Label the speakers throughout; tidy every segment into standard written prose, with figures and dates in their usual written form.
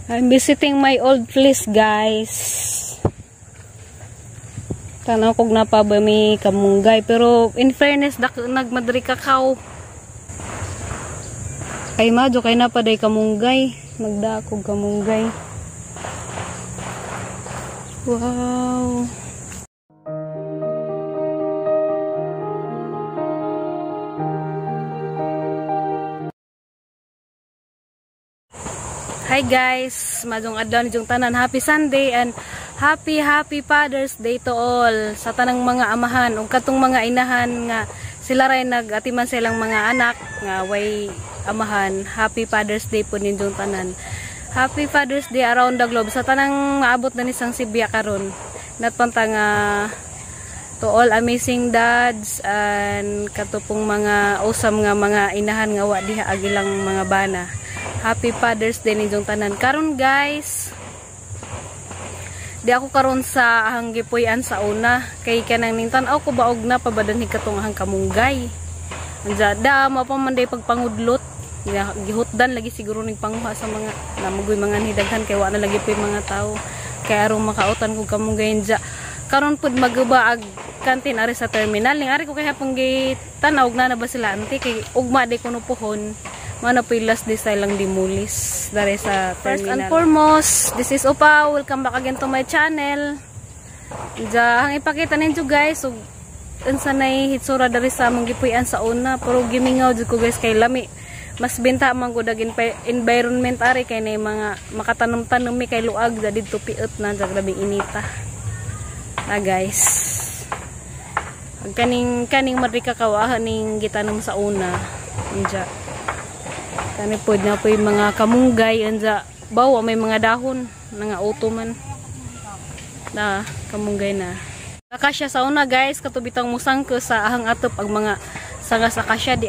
Speaker 1: I'm visiting my old place, guys. Tanaw kog na pa ba may kamunggay, pero in fairness nagmadri kakao. Ay madyo kay na pa day kamunggay, magdakog kamunggay. Wow. Hi guys, madong adlaw ni jung tanan. Happy Sunday and happy Father's Day to all sa tanang mga amahan ug katong mga inahan nga sila ray nagatiman silang mga anak nga way amahan. Happy Father's Day po ninyong tanan. Happy Father's Day around the globe sa tanang maabot na ni sang Sibya karon. Natpanta nga to all amazing dads and katupong mga awesome nga mga inahan nga wa diha agilang mga bana. Happy Father's Day ninyong tanan. Karon guys, di ako karon sa ahang gipuy-an sa una kay kanang ningtan-aw ko baog na pabadan katong ahang kamunggay. Anja da mo pa man day pagpangudlot. Gihutdan lagi siguro ning panguha sa mga namugoy mga nidaghan kay wa na lagi pay mga tao. Kay aron makautan ko kamunggay anja. Karon pud magbaag kantin ari sa terminal ning ari ko kay hapon gitanaw na ba sila anti kay ugma day kuno pohon. Mana po yung last design lang dimulis dari sa terminal. First and foremost, this is Opa. Welcome back again to my channel. Ang ipakita ninyo guys, so, sanay hitsura dari sa mong gipuyan sa una. Pero gimingaw dyan ko guys kay lami. Mas benta man ko daging environment ari kay na mga makatanom-tanom mi kay luag jadi tupiot na dyan labing inita. Guys. Kaning madrika kawahan ning gitanom sa una. Dyan. Kani po na po yung mga kamunggay anja bawa may mga dahon nga utuman na kamunggay na akasya sa una guys katubitang musang ko sa ahang atop ang mga sangas akasya di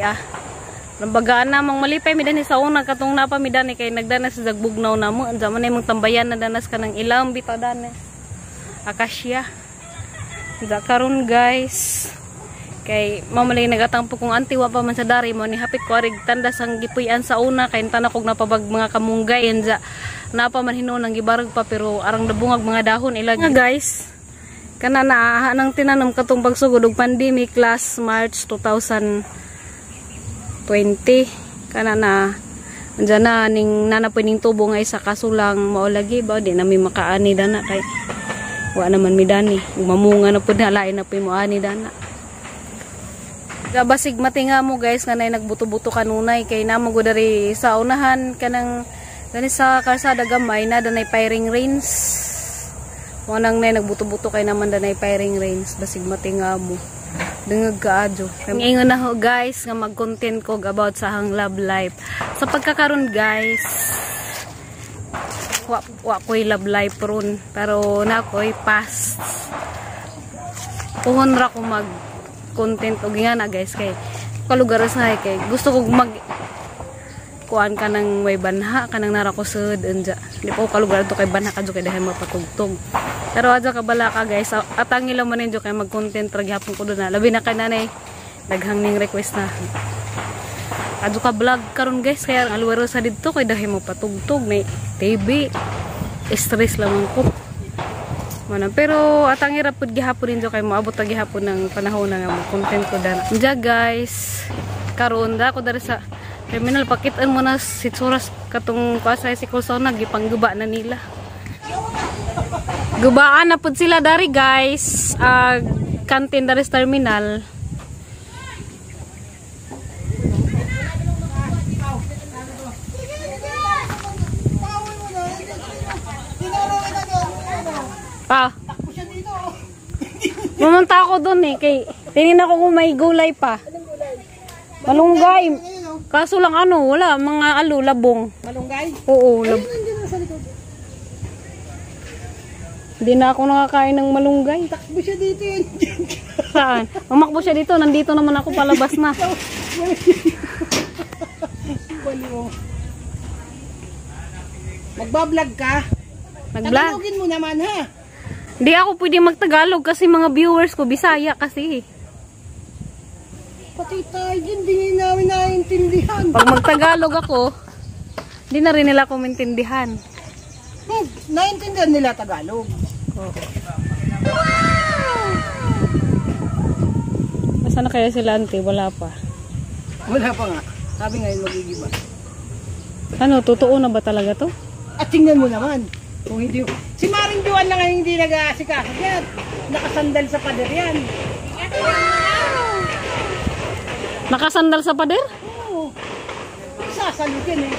Speaker 1: nambagaan na mang malipay mi dani sa una katong napa mi dani kay nagdanas sa zagbugnaw namo anja man ay mong tambayan na danas kanang ilang bitaw danas akasya anja karon guys kay mamalay nagatampo kung anti wa pa man sa dari mo ni hapit ko arig tanda sang gipuy-an sa una kay tanakog napabag mga kamunggay enja napa man hinuon nang gibarag pa pero arang dabungag mga dahon ilagi nga guys kana na nang tinanom katong pagsugod og pandemic last March 2020 kana na anja na ning nanapoy ning tubo nga isa kasulang mao lagi ba di na mi makaani dana kay wa naman mi dani mamunga na pud halain na pay mo ani dana. Basig matinga mo guys kanay nagbuto-buto kanunay kay namo go dari sa unahan kanang dani sa kalsada gamay na danay firing range. Mo nang nay nagbuto-buto kay naman danay firing range basig matinga mo. Dengeg kaadyo. Ingon na ho guys nga mag-content ko about sa hang love life. Sa pagkakaron guys wa ko'y love life ron pero na ko'y past. Puhon ra ko mag content og nga na guys kay kalugar sa kay gusto kog mag kuan ka nang may banha kanang nara ko sud anja di pa ko kalugar to kay banha kadto kay dahay mapatugtog pero adto ka bala ka guys atang ila man ninyo kay mag content ra gyapon ko na labi na kay nanay daghang ning request na adto ka vlog karon guys kaya ang alwaro sa didto kay dahay mapatugtog ni TV stress lamang ko. Pero atang hirap pud gihapon ninyo kay moabot ta gihapon ng panahon na nga content ko dana. Diya guys, karon da ko dari sa terminal pakitaan mo na sitsuras katong kasay si Kusona gipangguba na nila. Gubaan na pud sila dari guys. Kantin dari sa terminal. Pumunta ako doon kay tingin ako kung may gulay pa. Malunggay. Kaso lang wala mga labong.
Speaker 2: Malunggay?
Speaker 1: Oo, Hindi na ako nakakain ng malunggay.
Speaker 2: Takbo siya dito yun.
Speaker 1: Saan? Mamakbo siya dito, nandito naman ako palabas na.
Speaker 2: Magbablog ka?
Speaker 1: Nag-vlog.
Speaker 2: Tagalogin mo naman ha.
Speaker 1: Hindi ako pwede magtagalog kasi mga viewers ko Bisaya kasi.
Speaker 2: Pati tayo hindi namin naiintindihan.
Speaker 1: Pag magtagalog ako, hindi na rin nila ako maintindihan.
Speaker 2: Naiintindihan nila Tagalog.
Speaker 1: Oo. Nasaan na kaya sila auntie? Wala pa.
Speaker 2: Wala pa nga. Sabi ngayon magigiba.
Speaker 1: Ano, totoo na ba talaga to?
Speaker 2: At tingnan mo naman. Kung hindi, si Maring Juan na nga hindi nag-aasikaso yan. Nakasandal sa pader yan.
Speaker 1: Nakasandal sa pader?
Speaker 2: Oo. Sasalugin eh.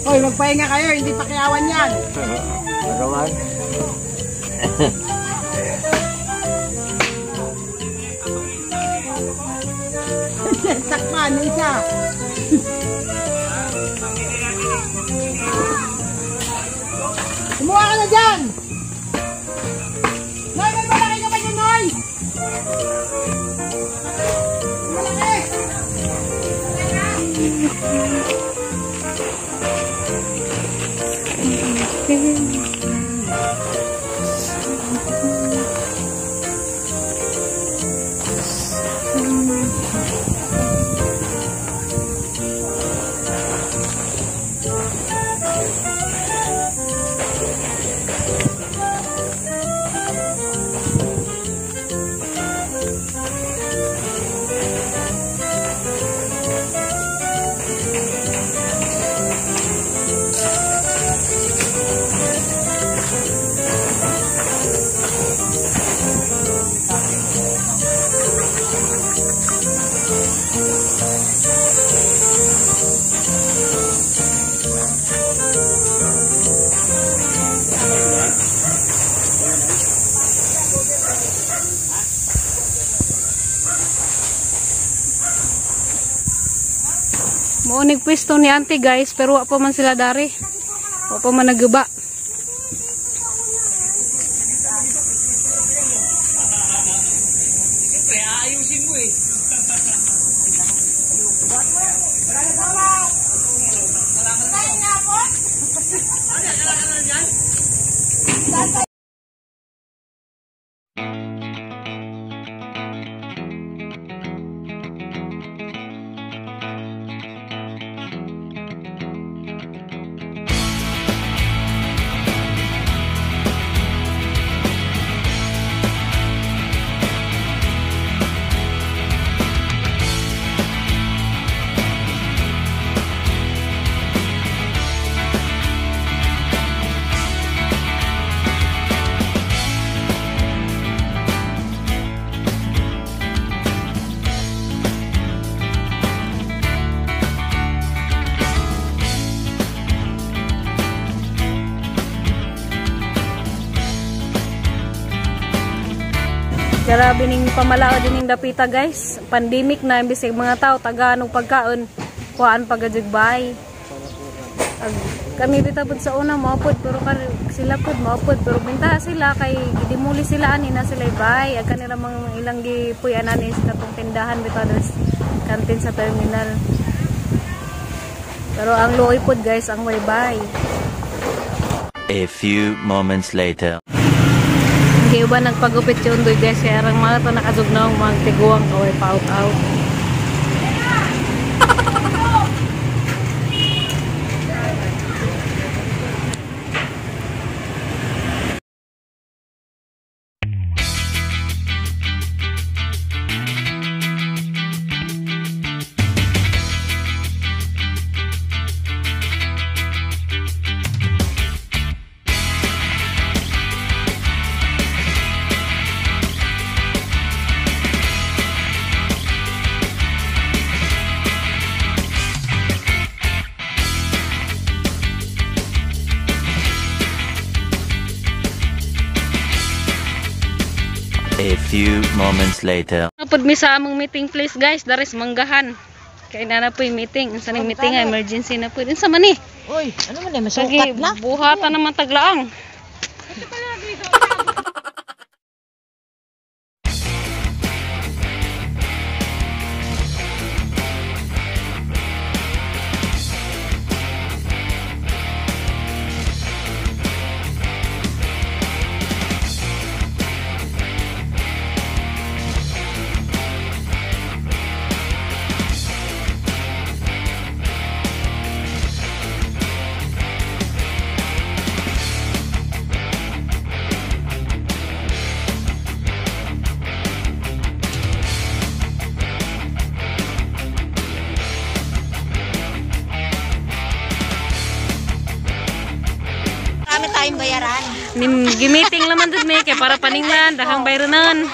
Speaker 2: Hoy, magpahinga kayo, hindi pakiawan yan.
Speaker 3: Magawan.
Speaker 2: Takpan, isa. Kumuha ka na dyan. Noy, may malaki ka ba dyan, Noy? Malaki.
Speaker 1: Muunig pwesto ni auntie guys, pero wa pa man sila dari. Wa pa man naguba. Grabe ning pamalao din ning dapita guys. Pandemic na imbis mga tao taga anong pagkaon kuan pagajugbay. Kami bita pud sa una maupod pero sila pud maupod pero binta sila kay gidimuli sila ani na sila bay ag kanila mga ilang gipuy-an ani sa katong tindahan bitaw kantin sa terminal. Pero ang luoy pud guys ang way bay.
Speaker 3: A few moments later.
Speaker 1: Kaya ba nagpagupit yung doy guys kaya arang mga ito nakadugnaw mga tiguang kaway pa-out-out.
Speaker 3: A few moments later.
Speaker 1: Napod mi sa among meeting place guys, daris manggahan. Kaya na po yung meeting. Sa ning meeting ay emergency na po. Sa man eh.
Speaker 4: Uy, ano man eh,
Speaker 1: Sige,
Speaker 4: masukat na.
Speaker 1: buhatan naman taglaang.
Speaker 4: Marami tayong bayaran.
Speaker 1: Gimiting naman dun may kaya para paninglan, dahang bayranan.